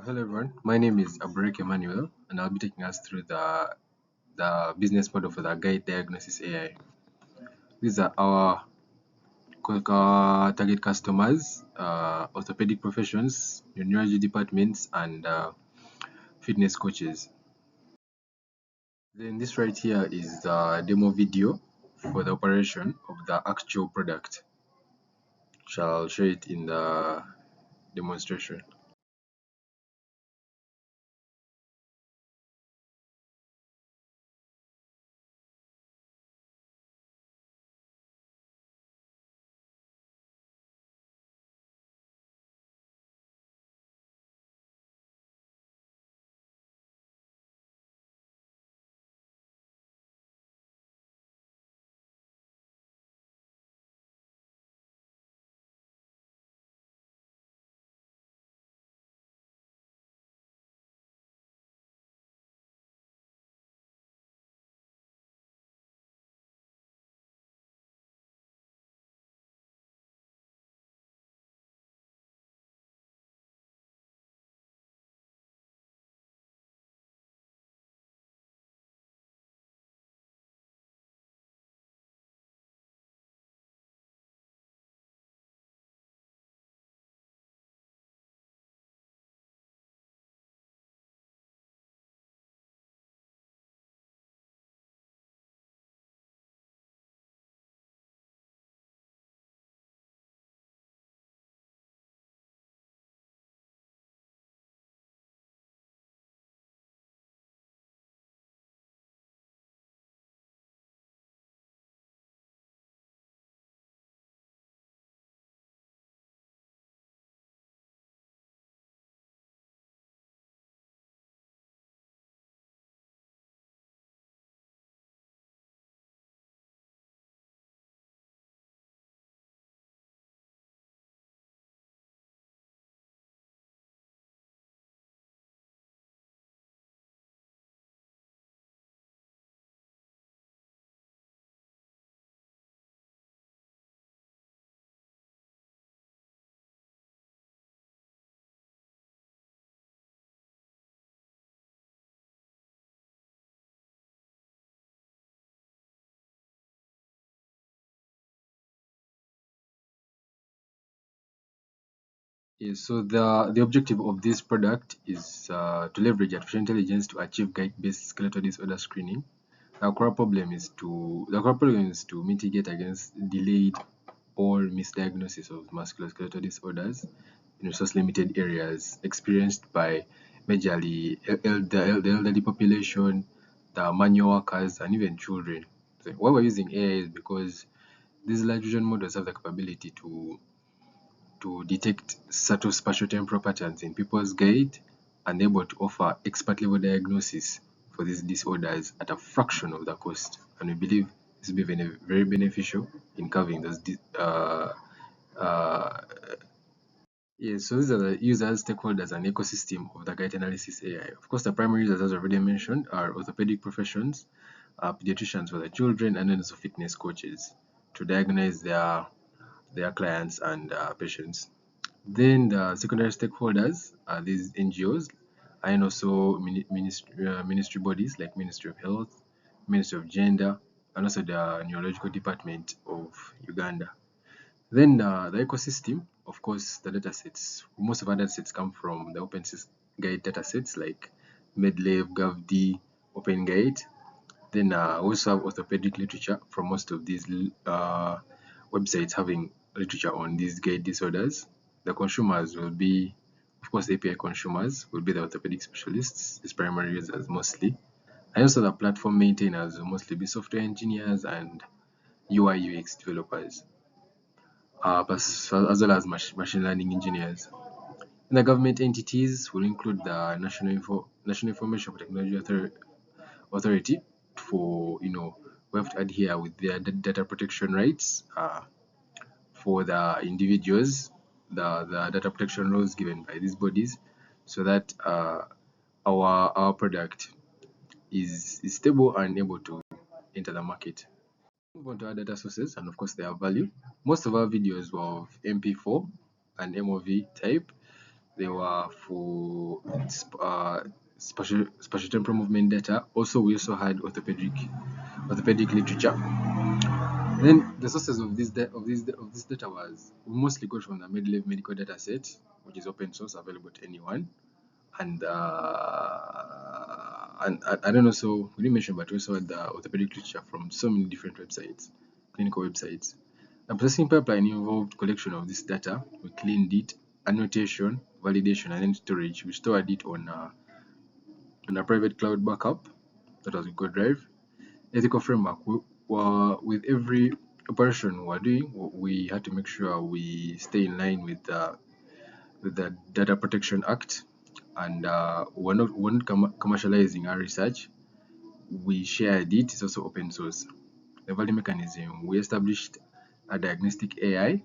Hello everyone, my name is Abrek Emmanuel and I'll be taking us through the business model for the Gait-Diagnosis AI. These are our target customers, orthopedic professions, neurology departments, and fitness coaches. Then this right here is the demo video for the operation of the actual product. Shall show it in the demonstration. Yes, so the objective of this product is to leverage artificial intelligence to achieve gait-based skeletal disorder screening. The core problem is to mitigate against delayed or misdiagnosis of musculoskeletal disorders in resource-limited areas experienced by majorly the elderly population, the manual workers, and even children. So why we're using AI is because these large vision models have the capability to detect subtle spatiotemporal patterns in people's gait and able to offer expert level diagnosis for these disorders at a fraction of the cost. And we believe this will be very beneficial in covering those. Yes, so these are the users, stakeholders, and ecosystem of the Gait-Analysis AI. Of course, the primary users, as already mentioned, are orthopedic professions, pediatricians for the children, and then also fitness coaches to diagnose their clients and patients. Then the secondary stakeholders are these NGOs and also ministry bodies like Ministry of Health, Ministry of Gender, and also the Neurological Department of Uganda. Then the ecosystem, of course, the datasets. Most of our datasets come from the OpenSys Guide datasets like MedLab, GovD, OpenGuide. Then we also have orthopedic literature from most of these websites having literature on these gait disorders. The consumers will be, of course, the API consumers will be the orthopedic specialists, these primary users mostly. And also the platform maintainers will mostly be software engineers and UI UX developers, as well as machine learning engineers. And the government entities will include the National Information Technology Authority for, we have to adhere with their data protection rights for the individuals, the data protection laws given by these bodies, so that our product is stable and able to enter the market. Move on to our data sources, and of course they have value. Most of our videos were of MP4 and MOV type. They were for spatial temporal movement data. Also, we also had orthopedic literature. Then the sources of this data was we mostly got from the MedLive medical data set, which is open source, available to anyone. And I don't know, so we didn't mention, but we also had the orthopedic literature from so many different websites, clinical websites. The processing pipeline involved collection of this data. We cleaned it, annotation, validation, and then storage. We stored it on a private cloud backup, that was Google Drive. Ethical framework. With every operation we're doing, we had to make sure we stay in line with the Data Protection Act, and we're not commercializing our research. We shared it. It's also open source. The value mechanism. We established a diagnostic AI,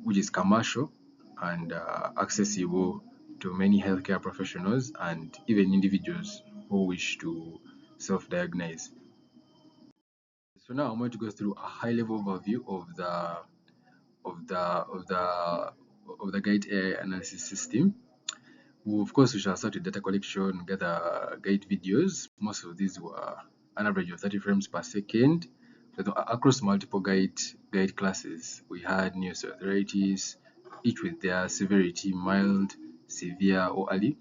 which is commercial and accessible to many healthcare professionals and even individuals who wish to self-diagnose. So now I'm going to go through a high-level overview of the of the of the Gait AI analysis system. Of course, we shall start with data collection, gather Gait videos. Most of these were an average of 30 frames per second. So across multiple Gait classes, we had neoarthritis, each with their severity, mild, severe, or early.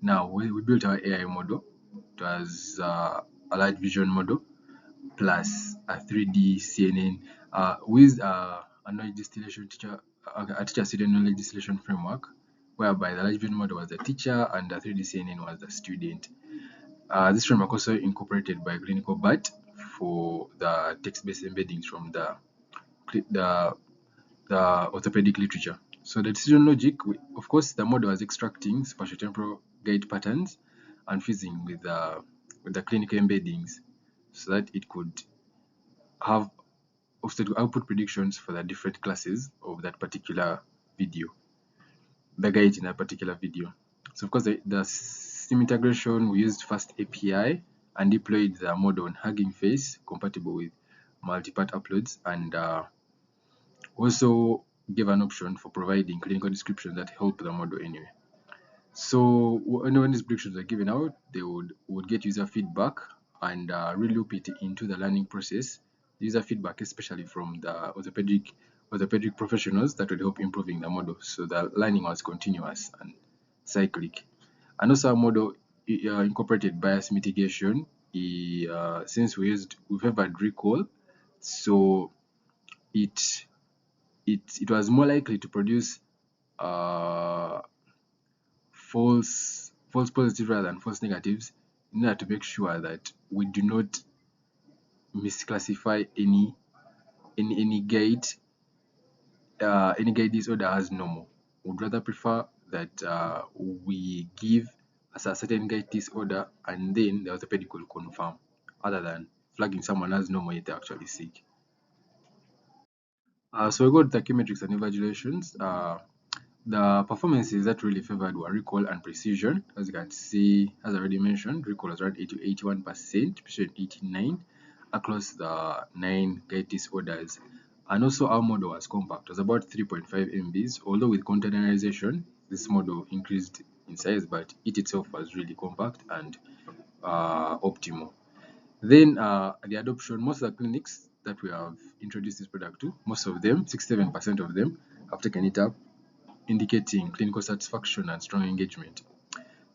Now, we built our AI model. It was a large vision model plus a 3D CNN with a knowledge distillation a teacher-student knowledge distillation framework, whereby the large vision model was the teacher and the 3D CNN was the student. This framework also incorporated by clinical BAT for the text-based embeddings from the orthopedic literature. So the decision logic, of course, the model was extracting spatiotemporal guide patterns and fusing with the clinical embeddings so that it could have also to output predictions for the different classes of that particular video, the guide in a particular video. So of course, the system integration, we used Fast API and deployed the model on Hugging Face, compatible with multi-part uploads, and also gave an option for providing clinical descriptions that help the model anyway. So when these predictions are given out, they would get user feedback and reloop it into the learning process. User feedback, especially from the orthopedic professionals, that would help improving the model. So the learning was continuous and cyclic. And also our model incorporated bias mitigation. Since we favored recall, so it was more likely to produce uh, false positives rather than false negatives, in order to make sure that we do not misclassify any gait disorder as normal. Would rather prefer that we give as a certain gait disorder and then the orthopedic will confirm, other than flagging someone as normal yet they're actually sick. So we got the key metrics and evaluations. The performances that really favored were recall and precision. As you can see, as I already mentioned, recall was around 80 to 81%, precision 89 across the 9 gait disorders. And also our model was compact. It was about 3.5 MBs, although with containerization, this model increased in size, but it itself was really compact and optimal. Then the adoption, most of the clinics that we have introduced this product to, most of them, 67% of them, have taken it up, indicating clinical satisfaction and strong engagement.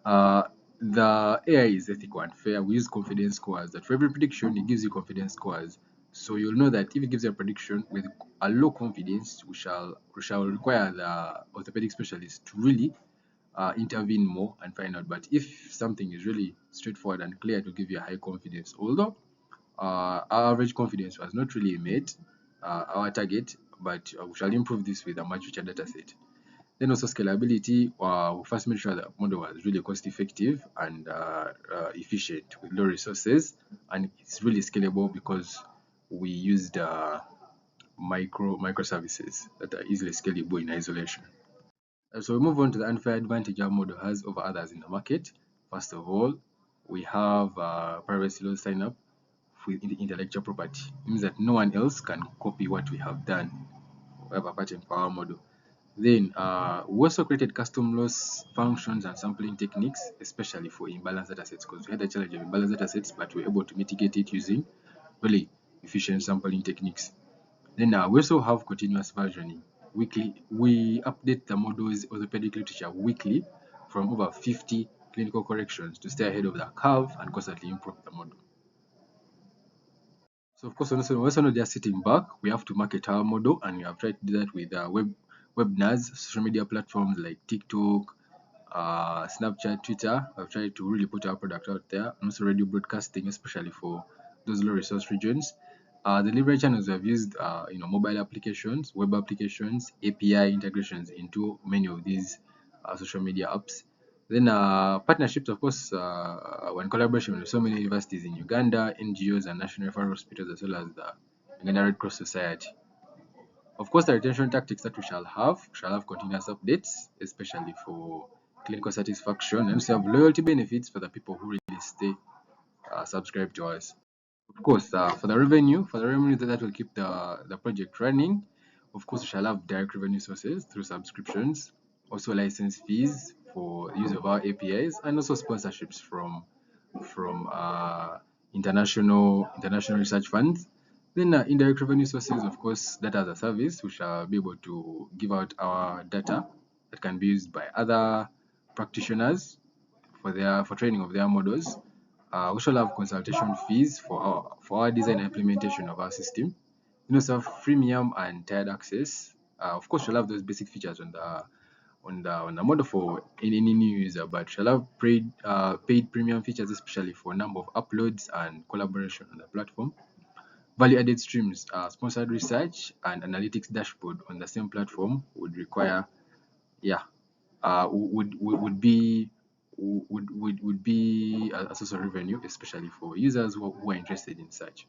The AI is ethical and fair. We use confidence scores. That for every prediction, it gives you confidence scores. So you'll know that if it gives you a prediction with a low confidence, we shall require the orthopedic specialist to really intervene more and find out. But if something is really straightforward and clear, to give you a high confidence, although our average confidence was not really met our target, but we shall improve this with a much richer data set. Then also scalability, we first made sure the model was really cost effective and efficient with low resources, and it's really scalable because we used microservices that are easily scalable in isolation. So we move on to the unfair advantage our model has over others in the market. First of all, we have privacy law sign up with intellectual property. It means that no one else can copy what we have done. We have a patent for our model. Then we also created custom loss functions and sampling techniques, especially for imbalanced datasets, because we had a challenge of imbalanced datasets, but we were able to mitigate it using really efficient sampling techniques. Then we also have continuous versioning. Weekly, we update the model's orthopedic literature weekly from over 50 clinical corrections to stay ahead of the curve and constantly improve the model. So of course, we're also not just sitting back. We have to market our model, and we have tried to do that with webinars, social media platforms like TikTok, Snapchat, Twitter. I've tried to really put our product out there, and also radio broadcasting, especially for those low resource regions. The delivery channels we have used, mobile applications, web applications, API integrations into many of these social media apps. Then partnerships, of course, when collaboration with so many universities in Uganda, NGOs, and national referral hospitals, as well as the Uganda Red Cross Society. Of course, the retention tactics that we shall have continuous updates, especially for clinical satisfaction, and we have loyalty benefits for the people who really stay subscribed to us. Of course, for the revenue that will keep the project running, of course, we shall have direct revenue sources through subscriptions, also license fees for use of our APIs, and also sponsorships from international research funds. Then indirect revenue sources, of course, data as a service. We shall be able to give out our data that can be used by other practitioners for training of their models. We shall have consultation fees for our design and implementation of our system. So freemium and tiered access. Of course, we'll have those basic features on the model for any new user, but shall have paid premium features, especially for number of uploads and collaboration on the platform. Value added streams, sponsored research and analytics dashboard on the same platform would require, yeah, would be a source of revenue, especially for users who are interested in such.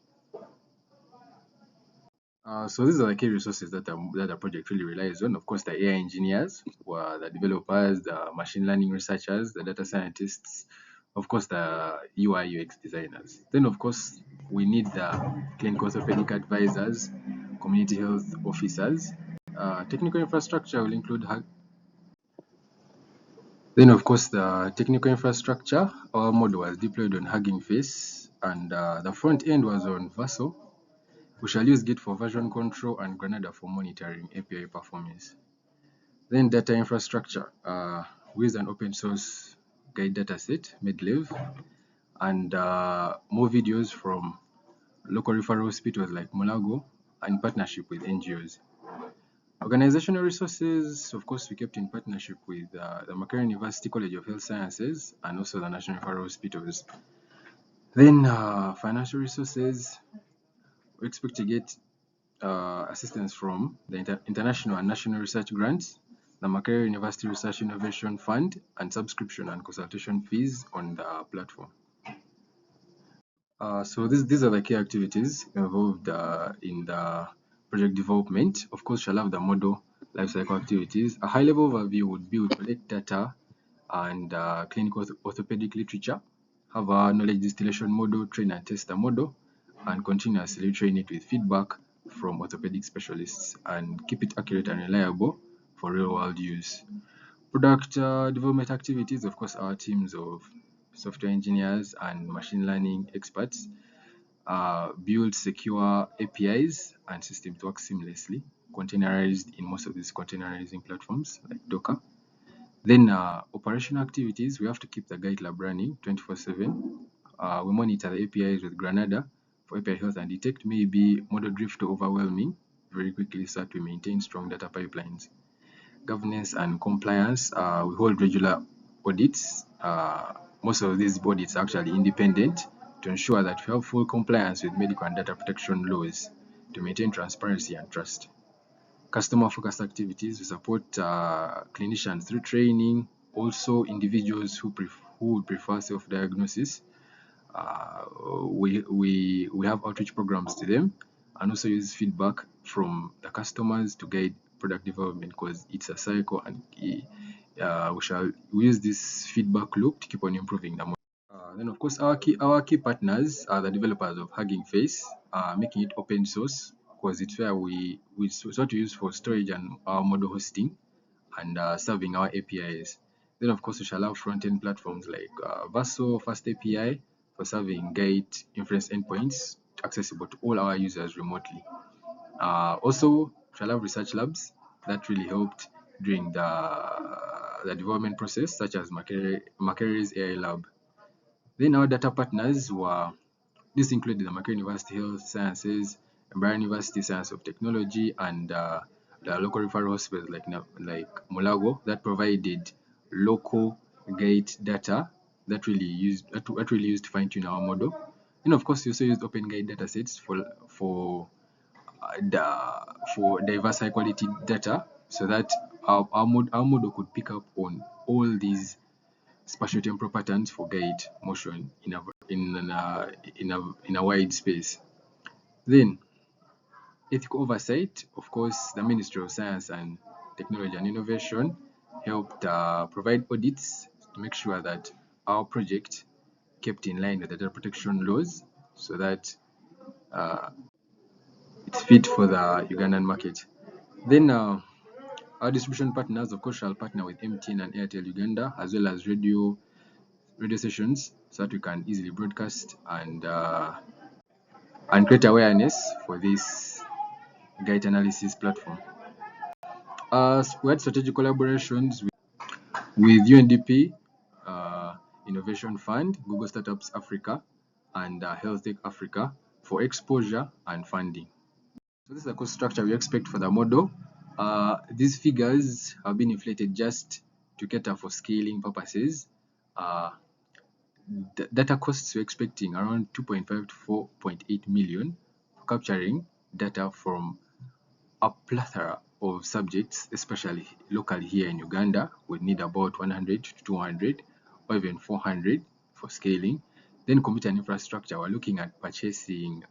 So these are the key resources that the project really relies on. Of course, the AI engineers, who are the developers, the machine learning researchers, the data scientists, of course, the UI UX designers. Then, of course, we need the clinical orthopedic advisors, community health officers. Technical infrastructure will include then, of course, the technical infrastructure. Our model was deployed on Hugging Face, and the front end was on Verso. We shall use Git for version control and Granada for monitoring API performance. Then data infrastructure. We use an open source guide dataset, Medlive, and more videos from local referral hospitals like Molago in partnership with NGOs. Organizational resources, of course, we kept in partnership with the Makerere University College of Health Sciences and also the National Referral Hospitals. Then financial resources, we expect to get assistance from the international and national research grants, the Makerere University Research Innovation Fund, and subscription and consultation fees on the platform. So these are the key activities involved in the project development. Of course, shall have the model lifecycle activities. A high-level overview would be we collect data and clinical orthopedic literature, have a knowledge distillation model, train and test the model, and continuously train it with feedback from orthopedic specialists and keep it accurate and reliable for real-world use. Product development activities, of course, our teams of software engineers and machine learning experts build secure APIs and systems to work seamlessly, containerized in most of these containerizing platforms like Docker. Then operational activities, we have to keep the guide lab running 24/7. We monitor the APIs with Granada for API health and detect maybe model drift or overwhelming very quickly so that we maintain strong data pipelines. Governance and compliance, we hold regular audits. Most of these audits are actually independent to ensure that we have full compliance with medical and data protection laws to maintain transparency and trust. Customer focused activities, we support clinicians through training, also individuals who would prefer self diagnosis. We have outreach programs to them and also use feedback from the customers to guide product development because it's a cycle, and we use this feedback loop to keep on improving the model. Then of course our key partners are the developers of Hugging Face, making it open source because it's where we sort to use for storage and our model hosting. and serving our APIs. Then, of course, we shall have front-end platforms like Verso Fast API for serving Gait inference endpoints accessible to all our users remotely. Also, shall have research labs that really helped during the development process, such as Makerre's AI lab. Then our data partners were, this included the Makerere University Health Sciences, Bayero University Science of Technology, and the local referral hospitals like Mulago that provided local gate data that really used to fine tune our model. And of course, we also used open gate data sets for diverse high quality data so that our model could pick up on all these spatial temporal patterns for gait motion in a wide space. Then ethical oversight, of course, the Ministry of Science and Technology and Innovation helped provide audits to make sure that our project kept in line with the data protection laws so that it's fit for the Ugandan market. Then our distribution partners, of course, shall partner with MTN and Airtel Uganda, as well as radio stations, so that we can easily broadcast and create awareness for this Gait-Analysis platform. We had strategic collaborations with UNDP, Innovation Fund, Google Startups Africa, and Health Tech Africa for exposure and funding. So this is the cost structure we expect for the model. These figures have been inflated just to cater for scaling purposes. Data costs we're expecting around 2.5 to 4.8 million for capturing data from a plethora of subjects, especially locally here in Uganda. We need about 100 to 200 or even 400 for scaling. Then computer and infrastructure, we're looking at purchasing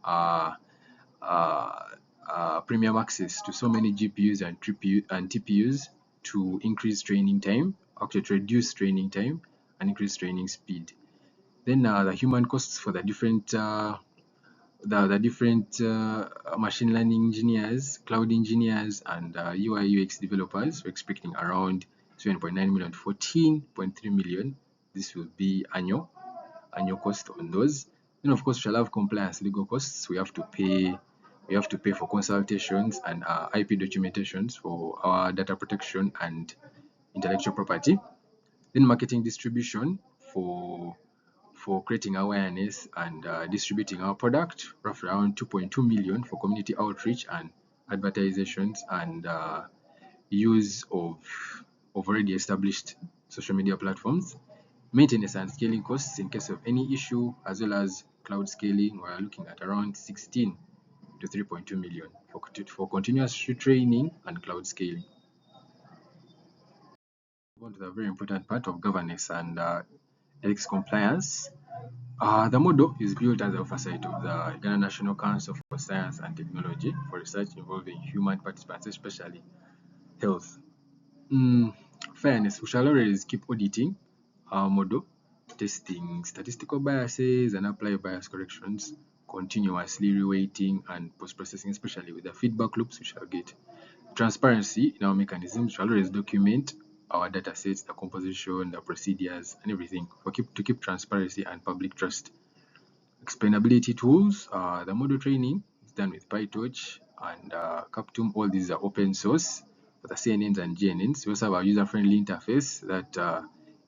premium access to so many GPUs and TPUs to increase training time, actually to reduce training time and increase training speed. Then the human costs for the different machine learning engineers, cloud engineers, and UI UX developers. We're expecting around 7.9 million to 14.3 million. This will be annual cost on those. Then of course we shall have compliance legal costs. We have to pay for consultations and IP documentations for our data protection and intellectual property. Then marketing distribution for creating awareness and distributing our product, roughly around 2.2 million for community outreach and advertisations and use of already established social media platforms. Maintenance and scaling costs in case of any issue, as well as cloud scaling, we're looking at around 16 to 3.2 million for continuous training and cloud scaling. On to the very important part of governance and ethics compliance. The model is built as the oversight of the Ghana National Council for Science and Technology for research involving human participants, especially health. Fairness, we shall always keep auditing our model, testing statistical biases and apply bias corrections, continuously reweighting and post-processing, especially with the feedback loops we shall get. Transparency in our mechanisms, we shall always document our data sets, the composition, the procedures, and everything to keep transparency and public trust. Explainability tools, the model training is done with PyTorch and Captum. All these are open source for the CNNs and GNNs. We also have a user-friendly interface that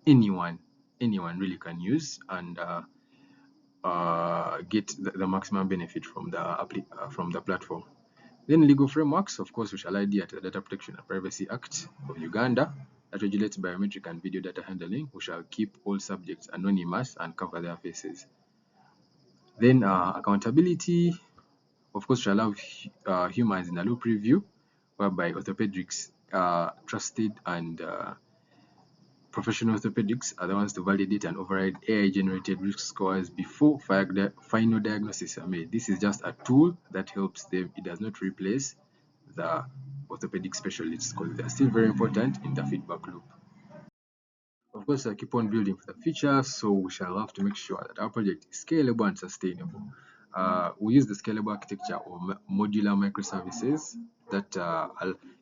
anyone really can use and get the maximum benefit from the platform. Then legal frameworks, of course, we shall adhere to the Data Protection and Privacy Act of Uganda that regulates biometric and video data handling. We shall keep all subjects anonymous and cover their faces. Then accountability, of course, shall have humans in the loop review, whereby orthopedics, trusted and professional orthopedics are the ones to validate and override AI-generated risk scores before final diagnosis are made. This is just a tool that helps them. It does not replace the orthopedic specialists because they are still very important in the feedback loop. Of course, I keep on building for the future, so we shall have to make sure that our project is scalable and sustainable. We use the scalable architecture or modular microservices that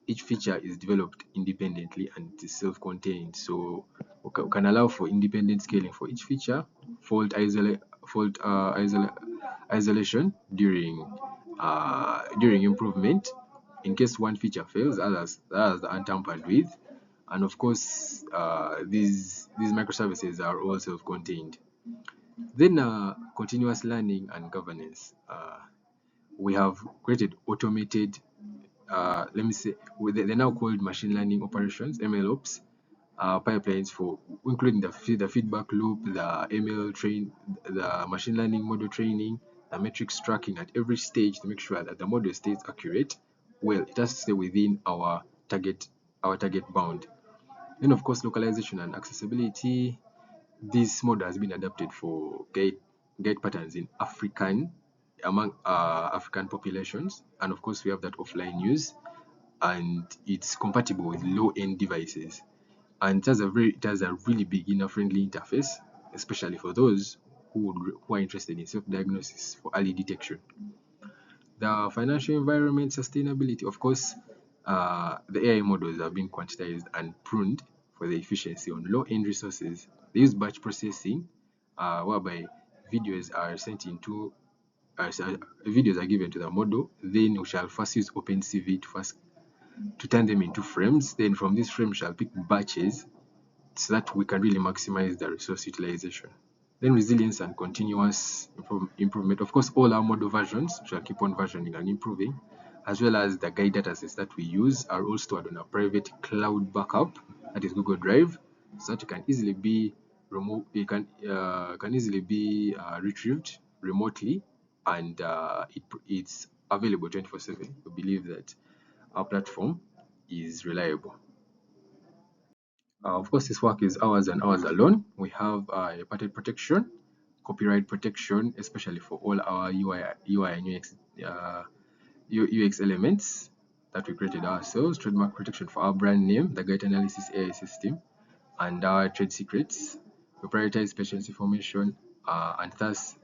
each feature is developed independently and it is self-contained. So we can allow for independent scaling for each feature, fault isolation during improvement. In case one feature fails, others are untampered with, and of course, these microservices are all self-contained. Then continuous learning and governance. We have created automated, let me say, they're now called machine learning operations, MLOps, pipelines for including the feedback loop, the ML train, the machine learning model training, the metrics tracking at every stage to make sure that the model stays accurate. Well, it has to stay within our target bound. Then, of course, localization and accessibility. This model has been adapted for gait patterns in among African populations, and of course, we have that offline use, and it's compatible with low-end devices. And it has a really beginner-friendly interface, especially for those who are interested in self-diagnosis for early detection. The financial environment sustainability, of course, the AI models have been quantized and pruned for the efficiency on low-end resources. They use batch processing, whereby videos are sent into videos are given to the model. Then we shall first use OpenCV to turn them into frames. Then from these frames shall pick batches so that we can really maximize the resource utilization. Then resilience and continuous improvement. Of course, all our model versions shall keep on versioning and improving, as well as the guide datasets that we use are all stored on a private cloud backup, that is Google Drive, so that it can easily be removed. It can easily be retrieved remotely, and it's available 24/7. We believe that our platform is reliable. Of course, this work is ours and ours alone. We have patent protection, copyright protection, especially for all our UI and UX elements that we created ourselves, trademark protection for our brand name, the Gait-Analysis AI system, and our trade secrets. We prioritize patient's information, and thus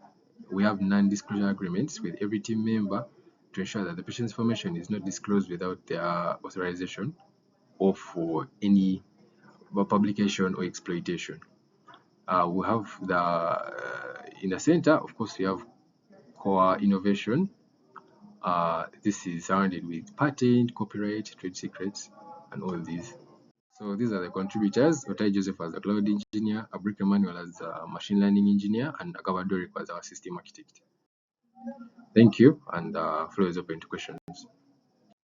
we have non-disclosure agreements with every team member to ensure that the patient's information is not disclosed without their authorization or for any publication or exploitation. We have in the center, of course, we have core innovation. This is surrounded with patent, copyright, trade secrets, and all these. So these are the contributors: Otai Joseph as a cloud engineer, Abrik Emmanuel as a machine learning engineer, and Agaba Dorik as our system architect. Thank you, and the floor is open to questions.